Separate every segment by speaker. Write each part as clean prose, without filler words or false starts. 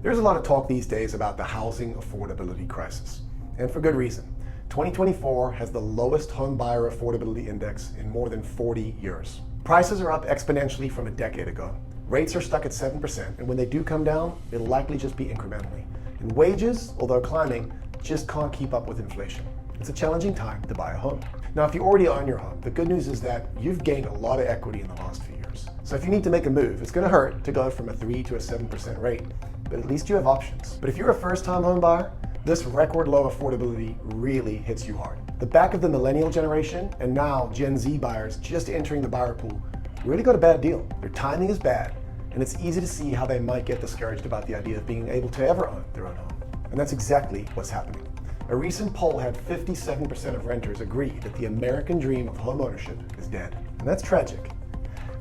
Speaker 1: There's a lot of talk these days about the housing affordability crisis, and for good reason. 2024 has the lowest home buyer affordability index in more than 40 years. Prices are up exponentially from a decade ago. Rates are stuck at 7%, and when they do come down, it'll likely just be incrementally. And wages, although climbing, just can't keep up with inflation. It's a challenging time to buy a home. Now, if you already own your home, the good news is that you've gained a lot of equity in the last few years. So if you need to make a move, it's going to hurt to go from a 3 to a 7% rate, but at least you have options. But if you're a first-time home buyer, this record low affordability really hits you hard. The back of the millennial generation and now Gen Z buyers just entering the buyer pool really got a bad deal. Their timing is bad, and it's easy to see how they might get discouraged about the idea of being able to ever own their own home. And that's exactly what's happening. A recent poll had 57% of renters agree that the American dream of homeownership is dead. And that's tragic.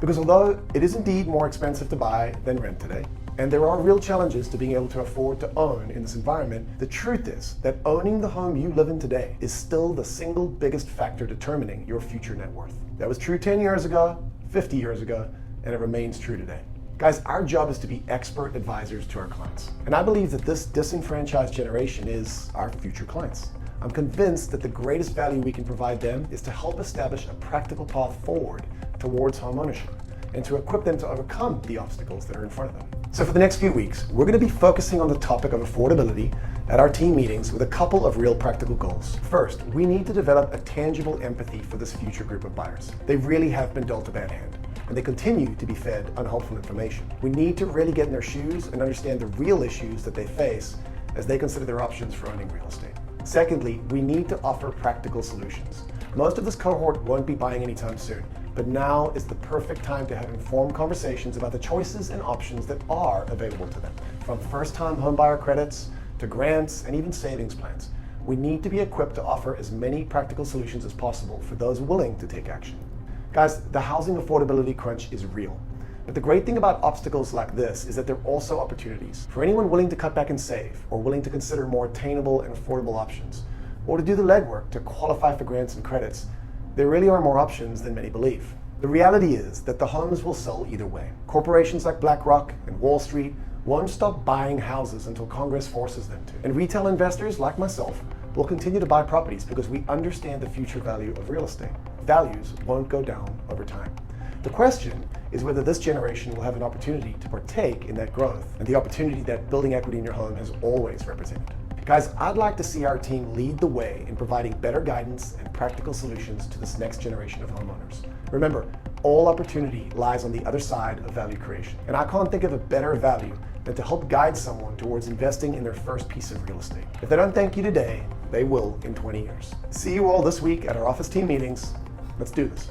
Speaker 1: Because although it is indeed more expensive to buy than rent today, and there are real challenges to being able to afford to own in this environment, the truth is that owning the home you live in today is still the single biggest factor determining your future net worth. That was true 10 years ago, 50 years ago, and it remains true today. Guys, our job is to be expert advisors to our clients. And I believe that this disenfranchised generation is our future clients. I'm convinced that the greatest value we can provide them is to help establish a practical path forward towards home ownership and to equip them to overcome the obstacles that are in front of them. So for the next few weeks, we're going to be focusing on the topic of affordability at our team meetings with a couple of real practical goals. First, we need to develop a tangible empathy for this future group of buyers. They really have been dealt a bad hand, and they continue to be fed unhelpful information. We need to really get in their shoes and understand the real issues that they face as they consider their options for owning real estate. Secondly, we need to offer practical solutions. Most of this cohort won't be buying anytime soon, but now is the perfect time to have informed conversations about the choices and options that are available to them. From first-time homebuyer credits to grants and even savings plans, we need to be equipped to offer as many practical solutions as possible for those willing to take action. Guys, the housing affordability crunch is real. But the great thing about obstacles like this is that they're also opportunities. For anyone willing to cut back and save, or willing to consider more attainable and affordable options, or to do the legwork to qualify for grants and credits, there really are more options than many believe. The reality is that the homes will sell either way. Corporations like BlackRock and Wall Street won't stop buying houses until Congress forces them to. And retail investors like myself will continue to buy properties because we understand the future value of real estate. Values won't go down over time. The question is whether this generation will have an opportunity to partake in that growth and the opportunity that building equity in your home has always represented. Guys, I'd like to see our team lead the way in providing better guidance and practical solutions to this next generation of homeowners. Remember, all opportunity lies on the other side of value creation. And I can't think of a better value than to help guide someone towards investing in their first piece of real estate. If they don't thank you today, they will in 20 years. See you all this week at our office team meetings. Let's do this.